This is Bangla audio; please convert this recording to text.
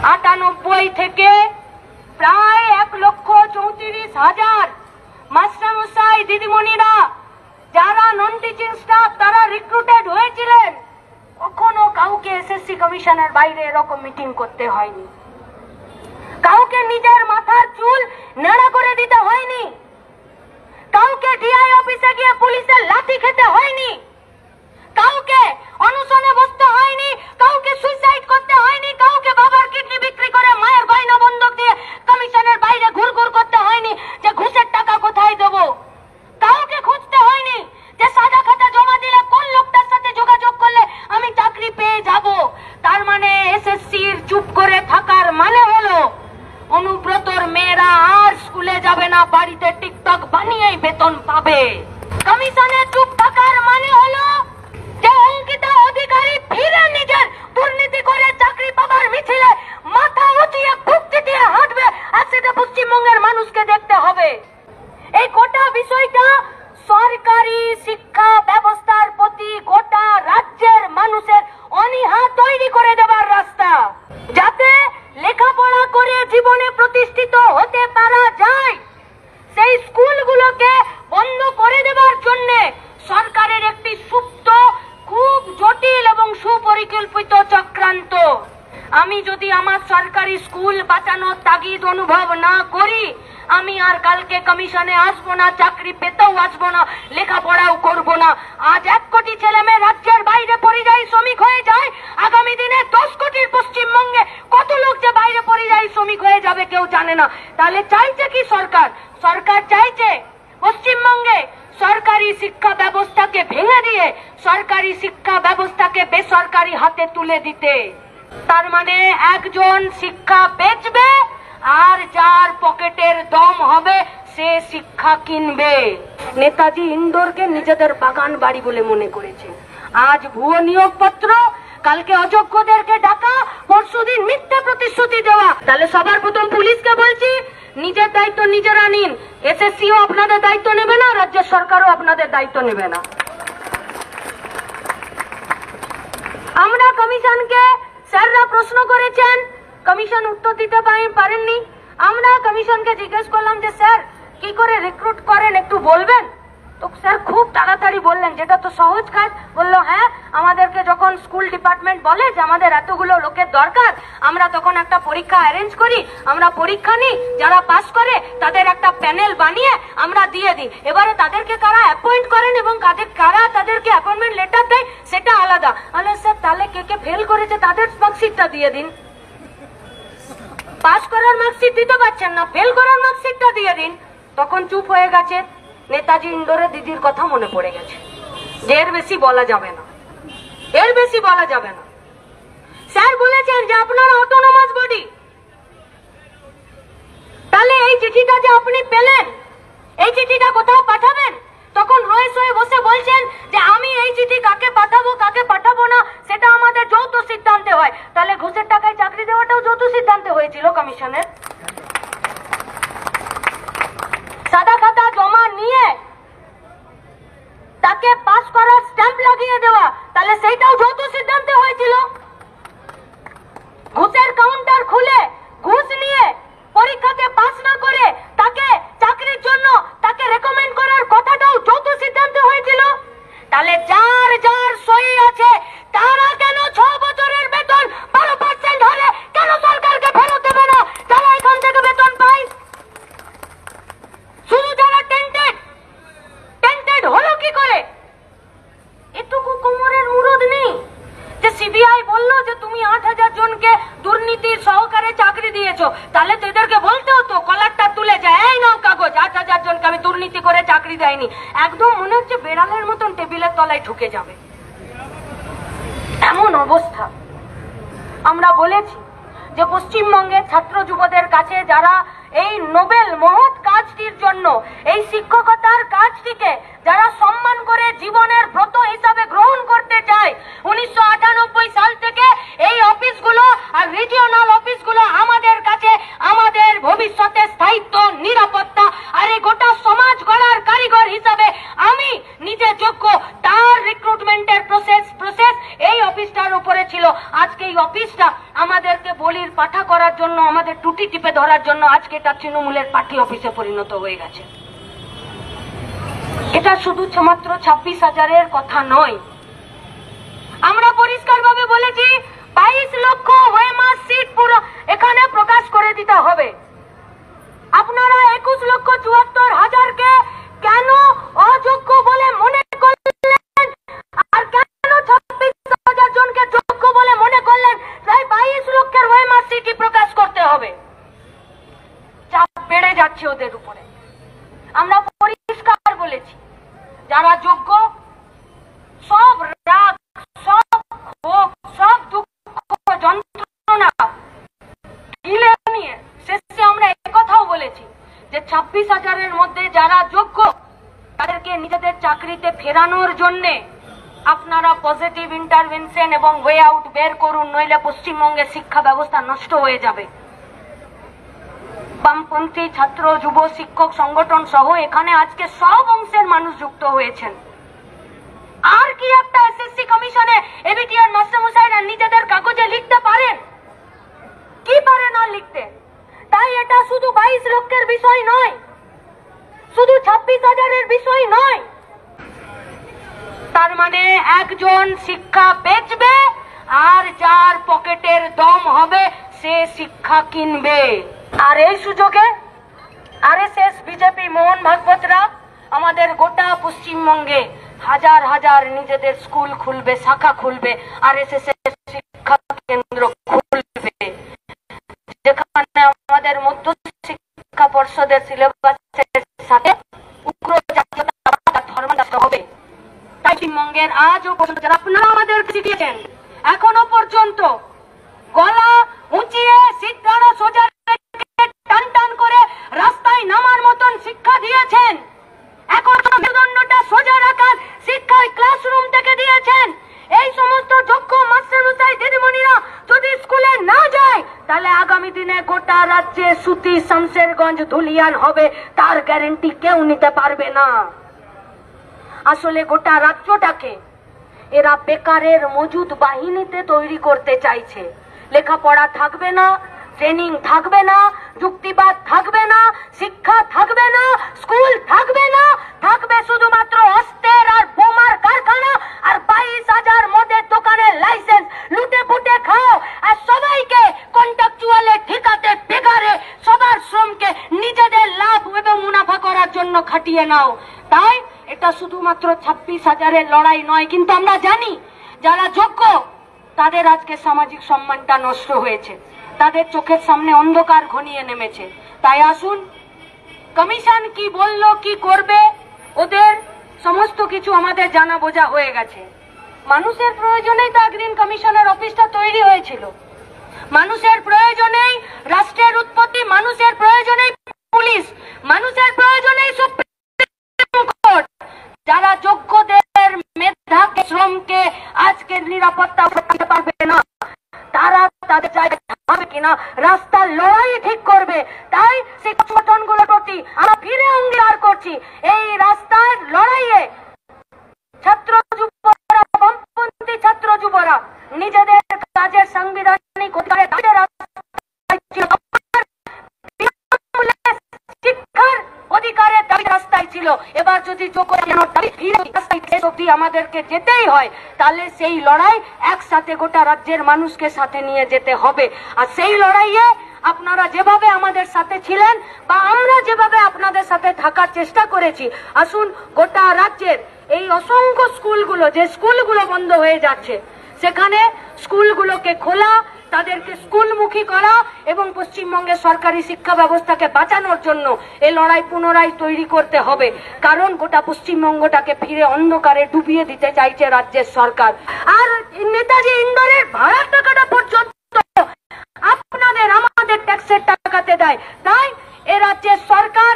98 থেকে প্রায় 1,34,000 মাস্টারমশাই দিদিমণিরা যারা নন টিচিং স্টাফ তারা রিক্রুটেড হয়েছিলেন। কখনো কাউকে এসএসসি কমিশনের বাইরে এরকম মিটিং করতে হয়নি, কাউকে নিজের মাথার চুল নাড়া করে দিতে হয়নি, কাউকে ডিআই অফিসে গিয়ে পুলিশের লাঠি খেতে হয়নি, কাউকে অনশনে বসতে হয়নি, কাউকে সুইসাইড করতে হয়নি, কাউকে বাবার কিডনি বিক্রি করে মায়ের গয়না বন্ধক দিয়ে কমিশনের বাইরে ঘুরঘুর করতে হয়নি যে ঘুষের টাকা কোথায় দেব, কাউকে খুঁজতে হয়নি যে সাদা খাতা জমা দিলে কোন লোকটার সাথে যোগাযোগ করলে আমি চাকরি পেয়ে যাব। তার মানে এসএসসির চুপ করে থাকার মানে হলো অনুব্রতর মেয়েরা আর স্কুলে যাবে না, বাড়িতে টিকটক বানিয়েই বেতন পাবে। কমিশনে চুপ থাকার মানে হলো যে অঙ্কিতা অধিকারী ফিরে নিজের দুর্নীতি করে চাকরি পাবার মিছিলে মাথা উঁচিয়ে বুক চিতিয়ে হাঁটবে, আর সেটা পশ্চিমবঙ্গের মানুষকে দেখতে হবে। এই গোটা বিষয়টা সরকারি শিক্ষা ব্যবস্থার প্রতি গোটা রাজ্যের মানুষের অনীহা তৈরি করে দেবার রাস্তা, যাতে লেখাপড়া করে জীবনে প্রতিষ্ঠিত হতে পারা যায়। সেই স্কুলগুলোকে বন্ধ করে দেবার জন্য সরকারের একটি সুপ্ত, খুব জটিল এবং সুপরিকল্পিত চক্রান্ত। আমি যদি আমার সরকারি স্কুল বাঁচানোর তাগিদ অনুভব না করি, আমি আর কালকে কমিশনে আসবো না, চাকরি পেতেও আসবো না, লেখাপড়াও করবো না। আজ 1 কোটি ছেলে মেয়ে রাজ্যের বাইরে পরিযায়ী শ্রমিক হয়ে যায়, আগামী দিনে 10 কোটির পশ্চিমবঙ্গে কত লোক যে বাইরে পরিযায়ী শ্রমিক হয়ে যাবে কেউ জানে না। তাহলে চাইছে কি সরকার? সরকার চাইছে পশ্চিমবঙ্গে সরকারি শিক্ষা ব্যবস্থাকে ভেঙে দিয়ে সরকারি শিক্ষা ব্যবস্থাকে বেসরকারি হাতে তুলে দিতে। তার মানে একজন শিক্ষা বেচবে আর যার পকেটের দম হবে সে শিক্ষা কিনবে। নেতাজি ইন্দোরকে নিজেদের বাগান বাড়ি বলে মনে করেছে। আজ ভুয়ো নিয়োগপত্র, কালকে অযোগ্যদেরকে ডাকা, পরশুদিন মিথ্যে প্রতিশ্রুতি দেওয়া। তাহলে সবার প্রথম পুলিশকে বলছি, নিজের দায়িত্ব নিজেরা নিন। এসএসসিও আপনাদের দায়িত্ব নেবে না, রাজ্য সরকারও আপনাদের দায়িত্ব নেবে না। আমরা কমিশনকে স্যাররা প্রশ্ন করেছেন, কমিশন উত্তর দিতে পারেননি। আমরা কমিশনকে জিজ্ঞেস করলাম যে স্যার কি করে রিক্রুট করেন একটু বলবেন? তো স্যার খুব তাড়াতাড়ি বললেন, যেটা তো সহজ কাজ। বললো হ্যাঁ, আমাদেরকে যখন স্কুল ডিপার্টমেন্ট বলে যে আমাদের এতগুলো লোকের দরকার, আমরা তখন একটা পরীক্ষা অ্যারেঞ্জ করি, আমরা পরীক্ষা নিই, যারা পাস করে তাদের একটা প্যানেল বানিয়ে আমরা দিয়ে দিই। এবারে তাদেরকে কারা অ্যাপয়েন্ট করেন এবং কারা তাদেরকে অ্যাপয়েন্টমেন্ট লেটার দেয় সেটা আলাদা। আরে স্যার তাহলে কে ফেল করেছে তাদের মার্কশিটটা দিয়ে দিন। পাস করার মার্কশিট দিতে পারছেন না, ফেল করার মার্কশিটটা দিয়ে দিন। তখন চুপ হয়ে গেছে। নেতাজি ইন্দোরে দিদির কথা মনে পড়ে গেছে যে এর বেশি বলা যাবে না, এর বেশি বলা যাবে না। স্যার বলেছেন যে আপনারা অটোনমাস বডি, তাহলে এই চিঠিটা যে আপনি পেলেন, এই চিঠিটা কোথাও পাঠাবেন? তখন হয়ে বসে বলছেন যে আমি এই চিঠি কাকে পাঠাবো না সেটা আমাদের যৌথ সিদ্ধান্তে হয়। তাহলে ঘুষের টাকায় চাকরি দেওয়াটাও যৌথ সিদ্ধান্তে হয়েছিল কমিশনের। সাদা খাতা জমা নিয়ে তাকে পাস করার স্ট্যাম্প লাগিয়ে দেওয়া, তাহলে সেইটাও যৌথ সিদ্ধান্তে হয়েছিল। ঘুষের কাউন্টার খুলে ঘুষ নিয়ে পরীক্ষাতে পাস না করে তাকে চাকরির জন্য তাকে রেকমেন্ড করার কথাটাও যৌথ সিদ্ধান্তে হয়েছিল। তাহলে যার যার সই আছে তারা কেন 6 বছরের বেতন 12% হলে কেন সরকারকে ফেরত দেবে না? যারা এখান থেকে বেতন পায়, শুধু যারা টেন্টেড হলো কি করে? এটুকু কোমরের মুরদ নেই যে সিবিআই বললো যে তুমি 8,000 জনকে দুর্নীতির সহকারে চাকরি দিয়েছো, তাহলে তো এদেরকে বলতে হতো, কলারটা তুলে যায়, এই নাও কাগজ, 8,000 জনকে আমি দুর্নীতি করে চাকরি দেয়নি। একদম মনে হচ্ছে বেড়ালের মতন টেবিলের তলায় ঢুকে যাবে, এমন অবস্থা। আমরা বলেছি যে পশ্চিমবঙ্গের ছাত্র যুবদের কাছে যারা এই নোবেল মহৎ কাজটির জন্য, এই শিক্ষকতার কাজটিকে যারা সম্মান করে জীবনের ব্রত হিসাবে গ্রহণ করতে চায়, 1998 সাল থেকে এই অফিসগুলো আর রিজিওনাল অফিসগুলো আমাদের কাছে আমাদের ভবিষ্যতের স্থায়িত্ব, নিরাপত্তা আর এই গোটা সমাজ গড়ার কারিগর হিসাবে আমি নিজে যোগ্য, তার রিক্রুটমেন্টের প্রসেস এই অফিসটার উপরে ছিল। আজকে এই অফিসটা আমাদেরকে বলির মাথা করার জন্য, আমাদের টুটি টিপে ধরার জন্য আজকে এটা তৃণমূলের পার্টি অফিসে পরিণত হয়ে গেছে। এটা শুধু মাত্র 26,000-এর কথা নয়, আমরা পরিষ্কার ভাবে বলেছি 22 লক্ষ ওএমআর সিট পুরো এখানে প্রকাশ করে দিতে হবে। আপনারা 21,74,000-কে কেন অযোগ্য বলে মনে করলেন, আর কেন 26,000 জনকে যোগ্য বলে মনে করলেন? তাই 22 লক্ষের ওএমআর সিটই প্রকাশ করতে হবে। চাপ বেড়ে যাচ্ছে ওদের উপরে। আমরা পরিষ্কার বলেছি, যারা যোগ্য সব রাগ, সব ক্ষোভ, সব দুঃখ যন্ত্রণা গিলে নিয়ে শেষে আমরা একথাও বলেছি যে 26,000-এর মধ্যে যারা যোগ্য তাদেরকে নিজেদের চাকরিতে ফেরানোর জন্য আপনারা পজিটিভ ইন্টারভেনশন এবং ওয়ে আউট বের করুন, নইলে পশ্চিমবঙ্গের শিক্ষা ব্যবস্থা নষ্ট হয়ে যাবে। বামপন্থী ছাত্র, যুব, শিক্ষক সংগঠন সহ এখানে আজকে সব অংশের মানুষ যুক্ত হয়েছেন। আর কি একটা এসএসসি কমিশনে এবিটিআর মাস্টারমশাইরা নিজেদের কাগজে লিখতে পারেন? কি পারে না লিখতে? তাই এটা শুধু 22 লক্ষের বিষয় নয়, শুধু 26,000-এর বিষয় নয়। তার মানে একজন শিক্ষা বেচবে আর যার পকেটের দম হবে সে শিক্ষা কিনবে। আর এই সুযোগে আরএসএস, বিজেপি, মোহন ভাগবতরা আমাদের গোটা পশ্চিমবঙ্গে হাজার হাজার নিজেদের স্কুল খুলবে, শাখা খুলবে, আরএসএস এর শিক্ষা কেন্দ্র খুলবে, যেখানে আমাদের মধ্য শিক্ষা পর্ষদের সিলেবাসের সাথে উগ্র জাতীয়তাবাদ, ধর্মরাষ্ট্র হবে। তাই পশ্চিমবঙ্গের আজও পর্যন্ত যারা আপনারা আমাদেরকে শিখিয়েছেন, এখনো পর্যন্ত গলা উঁচিয়ে সিদ্ধারা সোজা টান টান করে রাস্তায় নামার মতন শিক্ষা দিয়েছেন, এখন মেরুদণ্ডটা সোজা রাখার শিক্ষা ক্লাসরুম থেকে দিয়েছেন। এই সমস্ত যোগ্য মাস্টারমশাই, দিদিমণিরা যদি স্কুলে না যায়, তাহলে আগামী দিনে গোটা রাজ্যে সুতি, শামশেরগঞ্জ, ধুলিয়ান হবে, তার গ্যারেন্টি কেউ নিতে পারবে না। আসলে গোটা রাজ্যটাকে এরা বেকারের মজুদ বাহিনীতে তৈরি করতে চাইছে। লেখাপড়া থাকবে না, ট্রেনিং থাকবে না, যুক্তিবাদ থাকবে না, শিক্ষা থাকবে না, স্কুল থাকবে না, থাকবে শুধুমাত্র অস্ত্রের আর বোমার কারখানা আর 22,000 মদের দোকানের লাইসেন্স। লুটে পুটে খাও আর সবাইকে কন্ট্রাকচুয়ালে, ঠিকাতে, বেকারে সবার শ্রমকে নিজেদের লাভ এবং মুনাফা করার জন্য খাটিয়ে নাও। তাই এটা শুধুমাত্র 26,000-এর লড়াই নয়, কিন্তু আমরা জানি যারা যোগ্য তাদের আজকে সামাজিক সম্মানটা নষ্ট হয়েছে, তাদের চোখের সামনে অন্ধকার ঘনিয়ে নেমেছে। তাই আসুন, কমিশন কি বলল, কি করবে, ওদের সমস্ত কিছু আমাদের জানা বোঝা হয়ে গেছে। মানুষের প্রয়োজনেই তো একদিন কমিশনের অফিসটা তৈরি হয়েছিল, মানুষের প্রয়োজনেই রাষ্ট্রের উৎপত্তি, মানুষের প্রয়োজনেই পুলিশ, মানুষের প্রয়োজনেই সুপ্রিম কোর্ট। যারা যোগ্যদের মেধাকে, শ্রমকে আজকের নিরাপত্তা দিতে পারবে না, তারা তাদের জায়গায় হবে কিনা রাস্তার লড়াই ঠিক করবে। তাই সেই সংগঠনগুলোর প্রতি আমরা ফিরে অঙ্গীকার করছি, এই রাস্তার লড়াইয়ে ছাত্র যুবরা, বামপন্থী ছাত্র যুবরা নিজেদের কাজের সাংবিধানিক অধিকারের শিক্ষার অধিকারের দাবি রাস্তায় ছিল। এবার যদি আমাদেরকে যেতেই হয়, তাহলে সেই লড়াই একসাথে গোটা রাজ্যের মানুষকে সাথে নিয়ে যেতে হবে। আর সেই লড়াইয়ে আপনারা যেভাবে আমাদের সাথে ছিলেন বা আমরা যেভাবে আপনাদের সাথে থাকার চেষ্টা করেছি, আসুন গোটা রাজ্যের এই অসংখ্য স্কুলগুলো, যে স্কুলগুলো বন্ধ হয়ে যাচ্ছে, সেখানে স্কুলগুলোকে খোলা, তাদেরকে স্কুলমুখী করা এবং পশ্চিমবঙ্গের সরকারি শিক্ষা ব্যবস্থাকে বাঁচানোর জন্য এই লড়াই পুনরায় তৈরি করতে হবে। কারণ গোটা পশ্চিমবঙ্গটাকে ফিরে অন্ধকারে ডুবিয়ে দিতে চাইছে রাজ্যের সরকার। আর নেতাজি ইন্দোরের ভাড়ার টাকাটা পর্যন্ত আপনাদের আমাদের ট্যাক্সের টাকাতে দেয়। তাই এ রাজ্যের সরকার